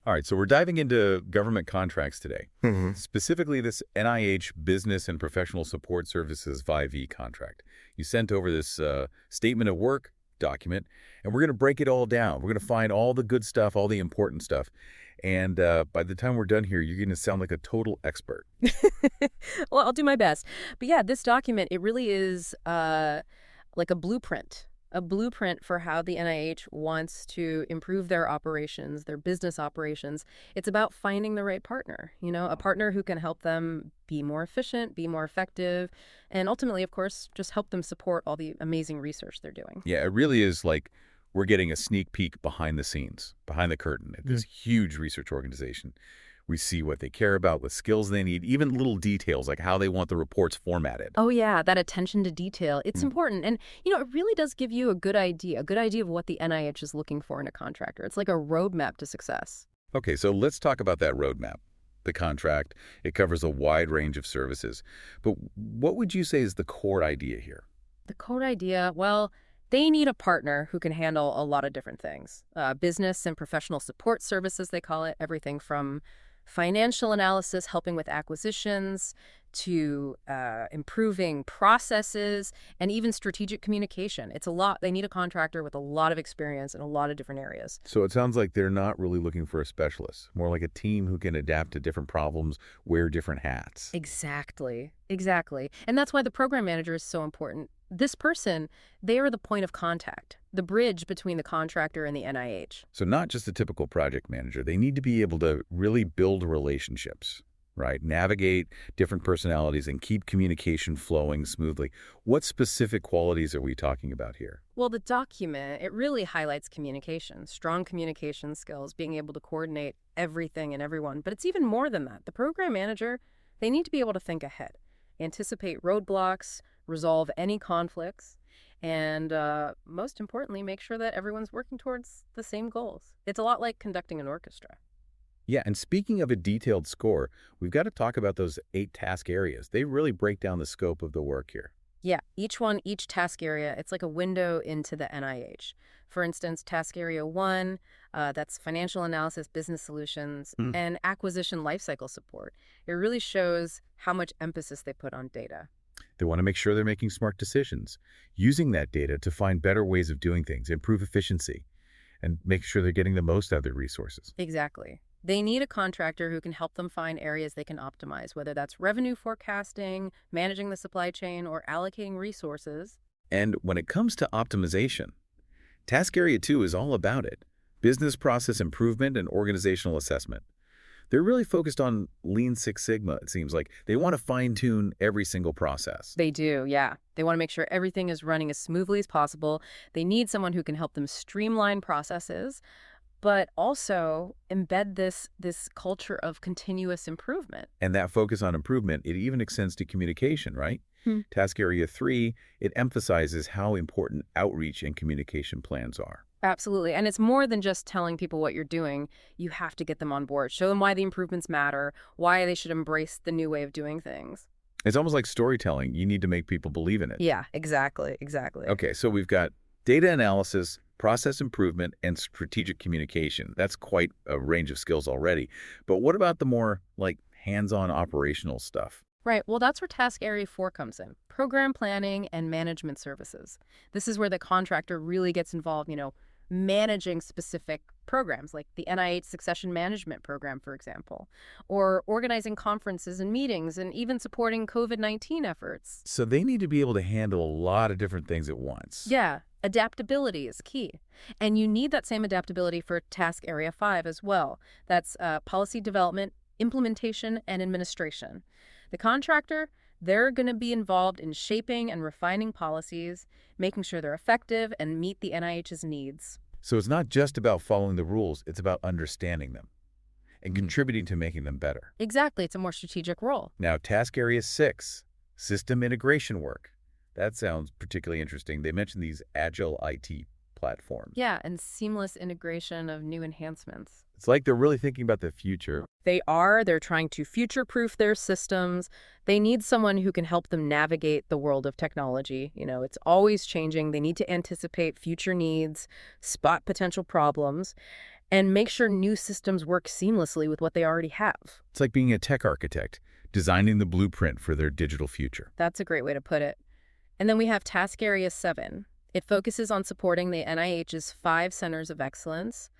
All right, so we're diving into government contracts today, Hmm. specifically this NIH Business and Professional Support Services 5E contract. You sent over this statement of work document, and we're going to break it all down. We're going to find all the good stuff, all the important stuff. And by the time we're done here, you're going to sound like a total expert. Well, I'll do my best. But yeah, this document, it really is like a blueprint for how the NIH wants to improve their operations, their business operations. It's about finding the right partner, a partner who can help them be more efficient, be more effective, and ultimately, of course, just help them support all the amazing research they're doing. Yeah, it really is like we're getting a sneak peek behind the scenes, behind the curtain at this huge research organization. We see what they care about, what skills they need, even little details like how they want the reports formatted. Oh, yeah, that attention to detail. It's important. And, it really does give you a good idea of what the NIH is looking for in a contractor. It's like a roadmap to success. Okay, so let's talk about that roadmap. The contract, it covers a wide range of services. But what would you say is the core idea here? The core idea, well, they need a partner who can handle a lot of different things. Business and professional support services, they call it, everything from financial analysis, helping with acquisitions, to improving processes, and even strategic communication. It's a lot. They need a contractor with a lot of experience in a lot of different areas. So it sounds like they're not really looking for a specialist, more like a team who can adapt to different problems, wear different hats. Exactly. Exactly. And that's why the program manager is so important. This person, they are the point of contact, the bridge between the contractor and the NIH. So not just a typical project manager. They need to be able to really build relationships, right? Navigate different personalities and keep communication flowing smoothly. What specific qualities are we talking about here? Well, the document, it really highlights communication, strong communication skills, being able to coordinate everything and everyone. But it's even more than that. The program manager, they need to be able to think ahead, anticipate roadblocks, resolve any conflicts, and most importantly, make sure that everyone's working towards the same goals. It's a lot like conducting an orchestra. Yeah, and speaking of a detailed score, we've got to talk about those 8 task areas. They really break down the scope of the work here. Yeah, each task area, it's like a window into the NIH. For instance, task area 1, that's financial analysis, business solutions, and acquisition lifecycle support. It really shows how much emphasis they put on data. They want to make sure they're making smart decisions, using that data to find better ways of doing things, improve efficiency, and make sure they're getting the most out of their resources. Exactly. They need a contractor who can help them find areas they can optimize, whether that's revenue forecasting, managing the supply chain, or allocating resources. And when it comes to optimization, Task Area 2 is all about it. Business process improvement and organizational assessment. They're really focused on Lean Six Sigma, it seems like. They want to fine-tune every single process. They do, yeah. They want to make sure everything is running as smoothly as possible. They need someone who can help them streamline processes, but also embed this culture of continuous improvement. And that focus on improvement, it even extends to communication, right? Task Area 3, it emphasizes how important outreach and communication plans are. Absolutely. And it's more than just telling people what you're doing. You have to get them on board. Show them why the improvements matter, why they should embrace the new way of doing things. It's almost like storytelling. You need to make people believe in it. Yeah, exactly. Okay, so we've got data analysis, process improvement, and strategic communication. That's quite a range of skills already. But what about the more, like, hands-on operational stuff? Right. Well, that's where Task Area 4 comes in. Program planning and management services. This is where the contractor really gets involved, managing specific programs like the NIH Succession Management Program, for example, or organizing conferences and meetings and even supporting COVID-19 efforts. So they need to be able to handle a lot of different things at once. Yeah, adaptability is key. And you need that same adaptability for Task Area 5 as well. That's policy development, implementation, and administration. The contractor, they're going to be involved in shaping and refining policies, making sure they're effective and meet the NIH's needs. So it's not just about following the rules, it's about understanding them and contributing to making them better. Exactly. It's a more strategic role. Now, Task Area 6, system integration work. That sounds particularly interesting. They mentioned these agile IT platforms. Yeah, and seamless integration of new enhancements. It's like they're really thinking about the future. They are. They're trying to future-proof their systems. They need someone who can help them navigate the world of technology. It's always changing. They need to anticipate future needs, spot potential problems. and make sure new systems work seamlessly with what they already have. It's like being a tech architect, designing the blueprint for their digital future. That's a great way to put it. And then we have Task Area 7. It focuses on supporting the NIH's 5 centers of excellence.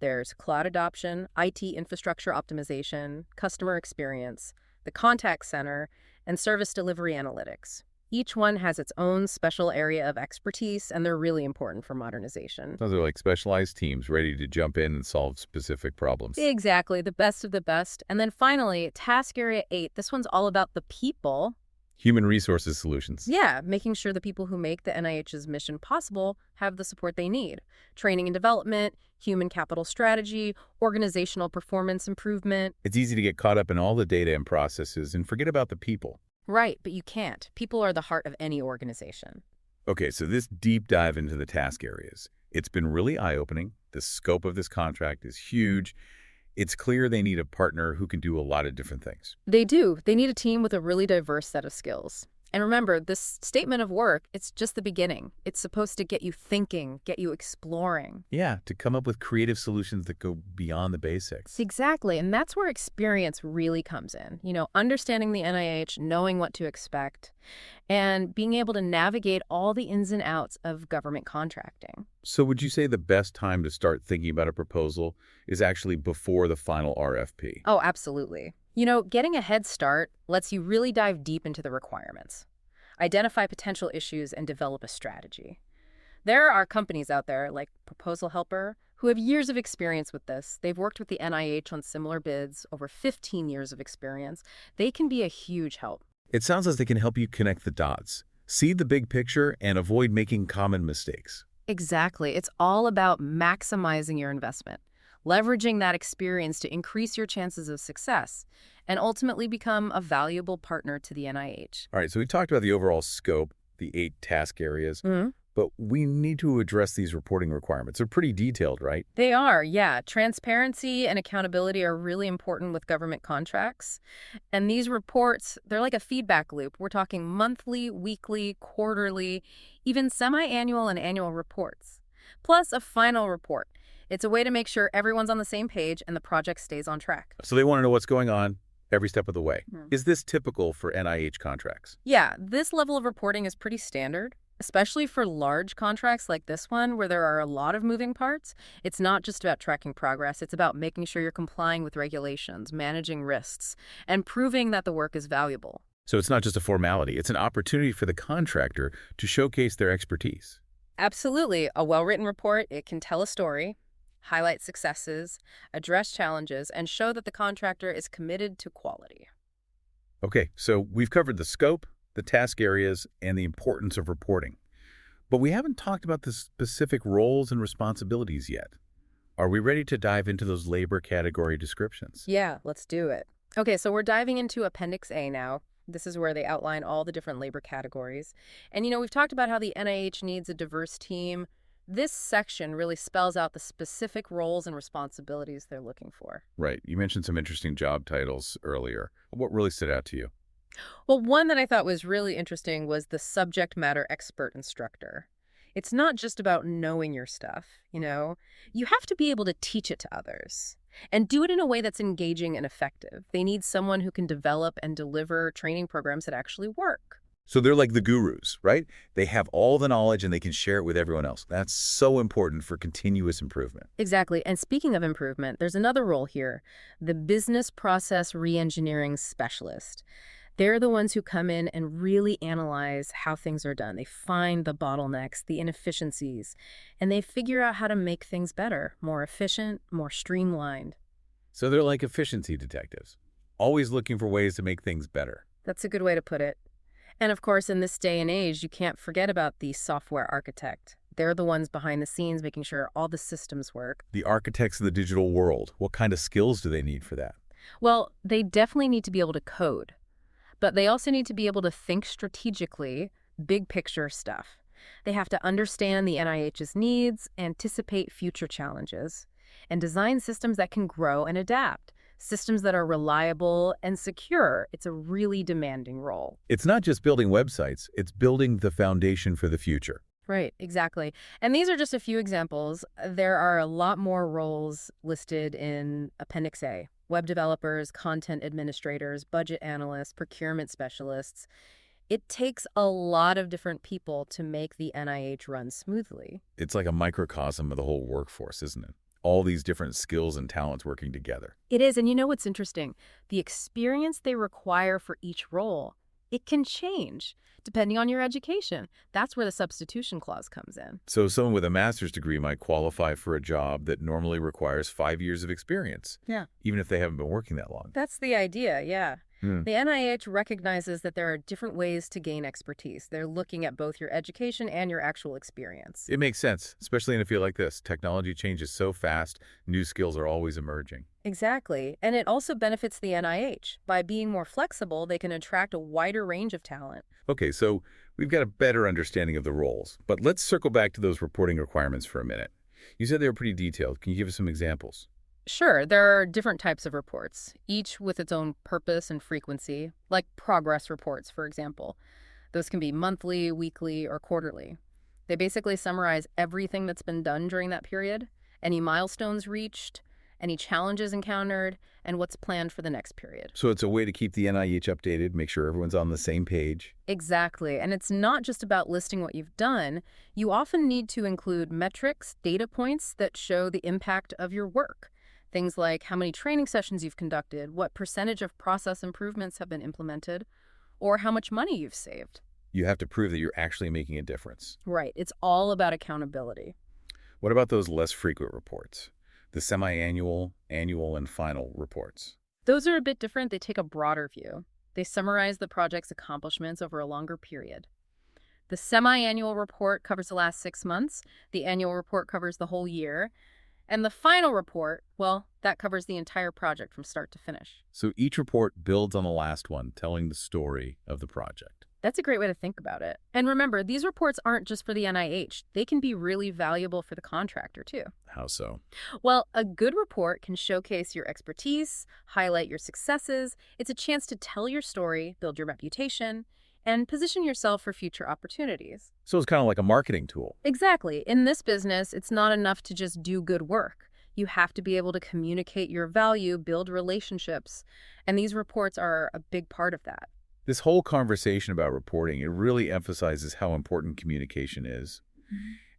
There's cloud adoption, IT infrastructure optimization, customer experience, the contact center, and service delivery analytics. Each one has its own special area of expertise, and they're really important for modernization. Those are like specialized teams ready to jump in and solve specific problems. Exactly, the best of the best. And then finally, Task Area 8. This one's all about the people. Human resources solutions. Yeah, making sure the people who make the NIH's mission possible have the support they need. Training and development, human capital strategy, organizational performance improvement. It's easy to get caught up in all the data and processes and forget about the people. Right, but you can't. People are the heart of any organization. Okay, so this deep dive into the task areas, it's been really eye-opening. The scope of this contract is huge. It's clear they need a partner who can do a lot of different things. They do. They need a team with a really diverse set of skills. And remember, this statement of work, it's just the beginning. It's supposed to get you thinking, get you exploring. Yeah, to come up with creative solutions that go beyond the basics. Exactly, and that's where experience really comes in. Understanding the NIH, knowing what to expect, and being able to navigate all the ins and outs of government contracting. So would you say the best time to start thinking about a proposal is actually before the final RFP? Oh, absolutely. Getting a head start lets you really dive deep into the requirements, identify potential issues, and develop a strategy. There are companies out there like Proposal Helper who have years of experience with this. They've worked with the NIH on similar bids, over 15 years of experience. They can be a huge help. It sounds like they can help you connect the dots, see the big picture, and avoid making common mistakes. Exactly. It's all about maximizing your investment, leveraging that experience to increase your chances of success, and ultimately become a valuable partner to the NIH. All right, so we talked about the overall scope, the 8 task areas, but we need to address these reporting requirements. They're pretty detailed, right? They are, yeah. Transparency and accountability are really important with government contracts. And these reports, they're like a feedback loop. We're talking monthly, weekly, quarterly, even semi-annual and annual reports, plus a final report. It's a way to make sure everyone's on the same page and the project stays on track. So they want to know what's going on every step of the way. Mhm. Is this typical for NIH contracts? Yeah, this level of reporting is pretty standard, especially for large contracts like this one where there are a lot of moving parts. It's not just about tracking progress. It's about making sure you're complying with regulations, managing risks, and proving that the work is valuable. So it's not just a formality. It's an opportunity for the contractor to showcase their expertise. Absolutely. A well-written report, it can tell a story, highlight successes, address challenges, and show that the contractor is committed to quality. Okay, so we've covered the scope, the task areas, and the importance of reporting. But we haven't talked about the specific roles and responsibilities yet. Are we ready to dive into those labor category descriptions? Yeah, let's do it. Okay, so we're diving into Appendix A now. This is where they outline all the different labor categories. And we've talked about how the NIH needs a diverse team. This section really spells out the specific roles and responsibilities they're looking for. Right. You mentioned some interesting job titles earlier. What really stood out to you? Well, one that I thought was really interesting was the subject matter expert instructor. It's not just about knowing your stuff, You have to be able to teach it to others and do it in a way that's engaging and effective. They need someone who can develop and deliver training programs that actually work. So they're like the gurus, right? They have all the knowledge and they can share it with everyone else. That's so important for continuous improvement. Exactly. And speaking of improvement, there's another role here, the business process reengineering specialist. They're the ones who come in and really analyze how things are done. They find the bottlenecks, the inefficiencies, and they figure out how to make things better, more efficient, more streamlined. So they're like efficiency detectives, always looking for ways to make things better. That's a good way to put it. And of course, in this day and age, you can't forget about the software architect. They're the ones behind the scenes making sure all the systems work. The architects of the digital world, what kind of skills do they need for that? Well, they definitely need to be able to code. But they also need to be able to think strategically, big picture stuff. They have to understand the NIH's needs, anticipate future challenges, and design systems that can grow and adapt, systems that are reliable and secure. It's a really demanding role. It's not just building websites, it's building the foundation for the future. Right, exactly. And these are just a few examples. There are a lot more roles listed in Appendix A. Web developers, content administrators, budget analysts, procurement specialists. It takes a lot of different people to make the NIH run smoothly. It's like a microcosm of the whole workforce, isn't it? All these different skills and talents working together. It is, and you know what's interesting? The experience they require for each role, it can change depending on your education. That's where the substitution clause comes in. So someone with a master's degree might qualify for a job that normally requires 5 years of experience, Yeah. even if they haven't been working that long. That's the idea, yeah. Hmm. The NIH recognizes that there are different ways to gain expertise. They're looking at both your education and your actual experience. It makes sense, especially in a field like this. Technology changes so fast, new skills are always emerging. Exactly. And it also benefits the NIH. By being more flexible, they can attract a wider range of talent. Okay, so we've got a better understanding of the roles, but let's circle back to those reporting requirements for a minute. You said they were pretty detailed. Can you give us some examples? Sure, there are different types of reports, each with its own purpose and frequency, like progress reports, for example. Those can be monthly, weekly, or quarterly. They basically summarize everything that's been done during that period, any milestones reached, any challenges encountered, and what's planned for the next period. So it's a way to keep the NIH updated, make sure everyone's on the same page. Exactly. And it's not just about listing what you've done. You often need to include metrics, data points that show the impact of your work. Things like how many training sessions you've conducted, what percentage of process improvements have been implemented, or how much money you've saved. You have to prove that you're actually making a difference. Right. It's all about accountability. What about those less frequent reports? The semi-annual, annual, and final reports. Those are a bit different. They take a broader view. They summarize the project's accomplishments over a longer period. The semi-annual report covers the last 6 months. The annual report covers the whole year. And the final report, well, that covers the entire project from start to finish. So each report builds on the last one, telling the story of the project. That's a great way to think about it. And remember, these reports aren't just for the NIH. They can be really valuable for the contractor, too. How so? Well, a good report can showcase your expertise, highlight your successes. It's a chance to tell your story, build your reputation, and position yourself for future opportunities. So it's kind of like a marketing tool. Exactly. In this business, it's not enough to just do good work. You have to be able to communicate your value, build relationships, and these reports are a big part of that. This whole conversation about reporting, it really emphasizes how important communication is.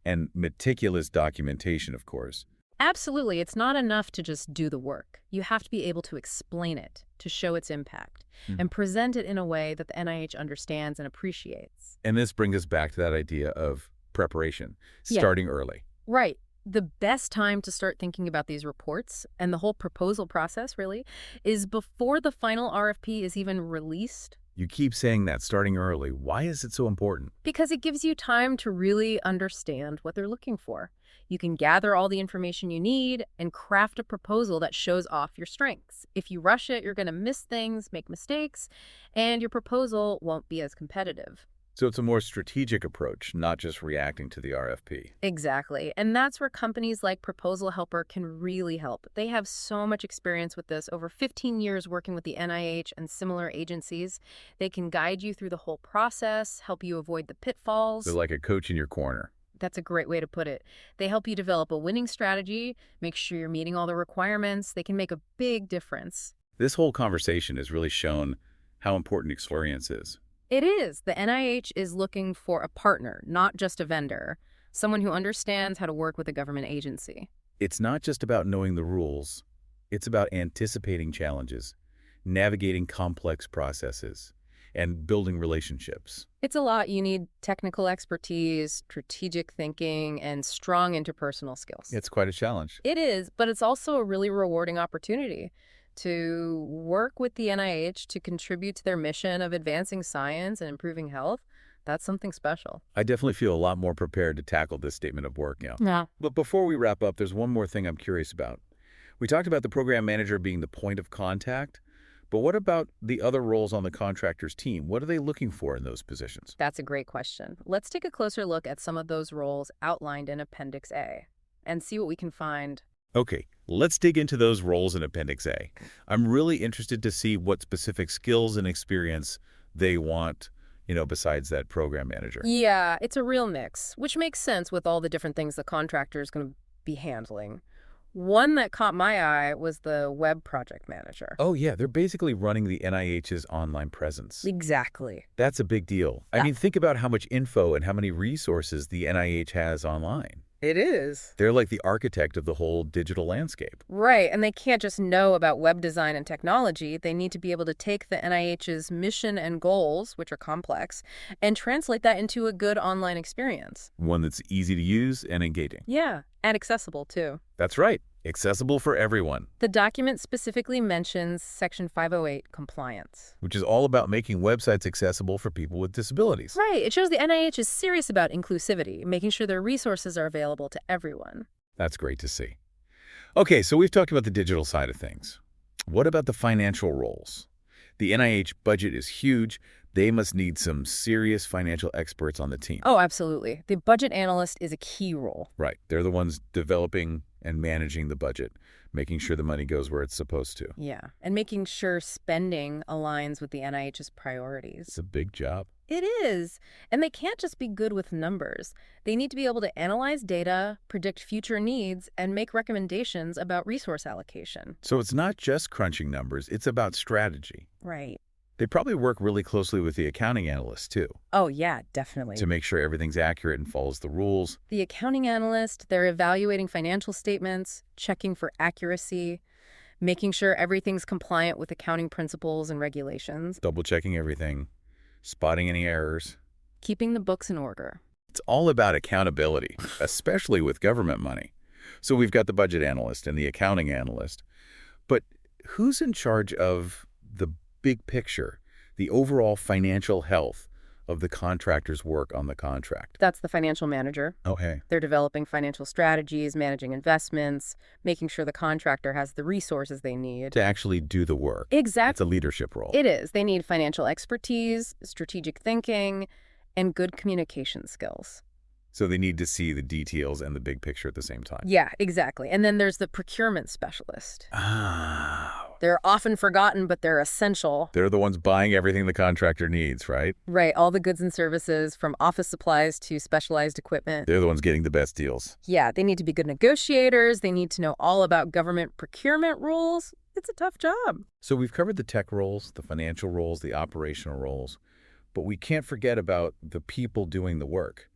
And meticulous documentation, of course. Absolutely. It's not enough to just do the work. You have to be able to explain it, to show its impact, and present it in a way that the NIH understands and appreciates. And this brings us back to that idea of preparation, Yeah. starting early. Right. The best time to start thinking about these reports and the whole proposal process, really, is before the final RFP is even released. You keep saying that, starting early. Why is it so important? Because it gives you time to really understand what they're looking for. You can gather all the information you need and craft a proposal that shows off your strengths. If you rush it, you're going to miss things, make mistakes, and your proposal won't be as competitive. So it's a more strategic approach, not just reacting to the RFP. Exactly. And that's where companies like Proposal Helper can really help. They have so much experience with this, over 15 years working with the NIH and similar agencies. They can guide you through the whole process, help you avoid the pitfalls. They're like a coach in your corner. That's a great way to put it. They help you develop a winning strategy, make sure you're meeting all the requirements. They can make a big difference. This whole conversation has really shown how important experience is. It is. The NIH is looking for a partner, not just a vendor, someone who understands how to work with a government agency. It's not just about knowing the rules. It's about anticipating challenges, navigating complex processes, and building relationships. It's a lot. You need technical expertise, strategic thinking, and strong interpersonal skills. It's quite a challenge. It is, but it's also a really rewarding opportunity to work with the NIH to contribute to their mission of advancing science and improving health. That's something special. I definitely feel a lot more prepared to tackle this statement of work now. Yeah. But before we wrap up, there's one more thing I'm curious about. We talked about the program manager being the point of contact, but what about the other roles on the contractor's team? What are they looking for in those positions? That's a great question. Let's take a closer look at some of those roles outlined in Appendix A and see what we can find. Okay, let's dig into those roles in Appendix A. I'm really interested to see what specific skills and experience they want besides that program manager. Yeah, it's a real mix, which makes sense with all the different things the contractor is going to be handling. One that caught my eye was the web project manager. Oh, yeah, they're basically running the NIH's online presence. Exactly. That's a big deal. I mean, think about how much info and how many resources the NIH has online. It is. They're like the architect of the whole digital landscape. Right, and they can't just know about web design and technology. They need to be able to take the NIH's mission and goals, which are complex, and translate that into a good online experience. One that's easy to use and engaging. Yeah, and accessible, too. That's right. Accessible for everyone. The document specifically mentions Section 508 compliance. Which is all about making websites accessible for people with disabilities. Right. It shows the NIH is serious about inclusivity, making sure their resources are available to everyone. That's great to see. Okay, so we've talked about the digital side of things. What about the financial roles? The NIH budget is huge. They must need some serious financial experts on the team. Oh, absolutely. The budget analyst is a key role. Right. They're the ones developing and managing the budget, making sure the money goes where it's supposed to. Yeah, and making sure spending aligns with the NIH's priorities. It's a big job. It is. And they can't just be good with numbers. They need to be able to analyze data, predict future needs, and make recommendations about resource allocation. So it's not just crunching numbers, it's about strategy. Right. They probably work really closely with the accounting analysts, too, Oh, yeah, definitely. to make sure everything's accurate and follows the rules. The accounting analyst, they're evaluating financial statements, checking for accuracy, making sure everything's compliant with accounting principles and regulations, Double-checking everything, spotting any errors. keeping the books in order. It's all about accountability, especially with government money. So we've got the budget analyst and the accounting analyst. But who's in charge of the big picture, the overall financial health of the contractor's work on the contract? That's the financial manager. Oh, hey. They're developing financial strategies, managing investments, making sure the contractor has the resources they need. To actually do the work. It's Exactly. a leadership role. It is. They need financial expertise, strategic thinking, and good communication skills. So they need to see the details and the big picture at the same time. Yeah, exactly. And then there's the procurement specialist. Ah. They're often forgotten, but they're essential. They're the ones buying everything the contractor needs, right? Right, all the goods and services, from office supplies to specialized equipment. They're the ones getting the best deals. Yeah, they need to be good negotiators. They need to know all about government procurement rules. It's a tough job. So we've covered the tech roles, the financial roles, the operational roles, but we can't forget about the people doing the work.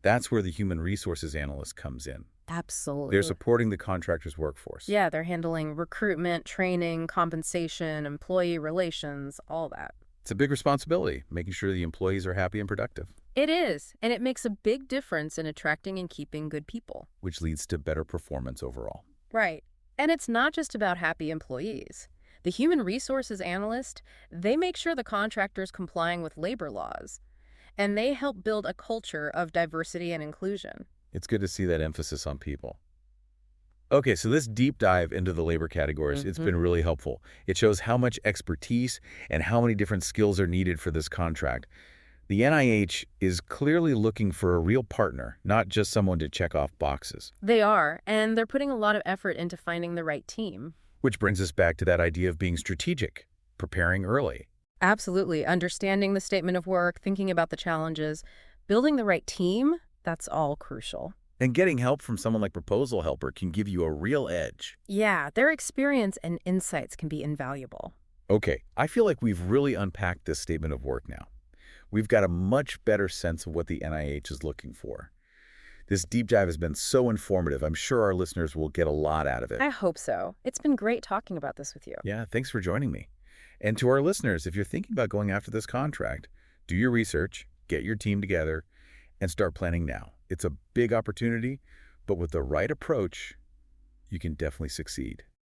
That's where the human resources analyst comes in. Absolutely. They're supporting the contractor's workforce. Yeah, they're handling recruitment, training, compensation, employee relations, all that. It's a big responsibility, making sure the employees are happy and productive, It is, and it makes a big difference in attracting and keeping good people. which leads to better performance overall. Right. And it's not just about happy employees. The human resources analyst, they make sure the contractor's complying with labor laws, and they help build a culture of diversity and inclusion. It's good to see that emphasis on people. Okay, so this deep dive into the labor categories, it's been really helpful. It shows how much expertise and how many different skills are needed for this contract. The NIH is clearly looking for a real partner, not just someone to check off boxes. They are, and they're putting a lot of effort into finding the right team. Which brings us back to that idea of being strategic, preparing early. Absolutely. Understanding the statement of work, thinking about the challenges, building the right team, that's all crucial. And getting help from someone like Proposal Helper can give you a real edge. Yeah, their experience and insights can be invaluable. Okay, I feel like we've really unpacked this statement of work now. We've got a much better sense of what the NIH is looking for. This deep dive has been so informative. I'm sure our listeners will get a lot out of it. I hope so. It's been great talking about this with you. Yeah, thanks for joining me. And to our listeners, if you're thinking about going after this contract, do your research, get your team together, and start planning now. It's a big opportunity, but with the right approach, you can definitely succeed.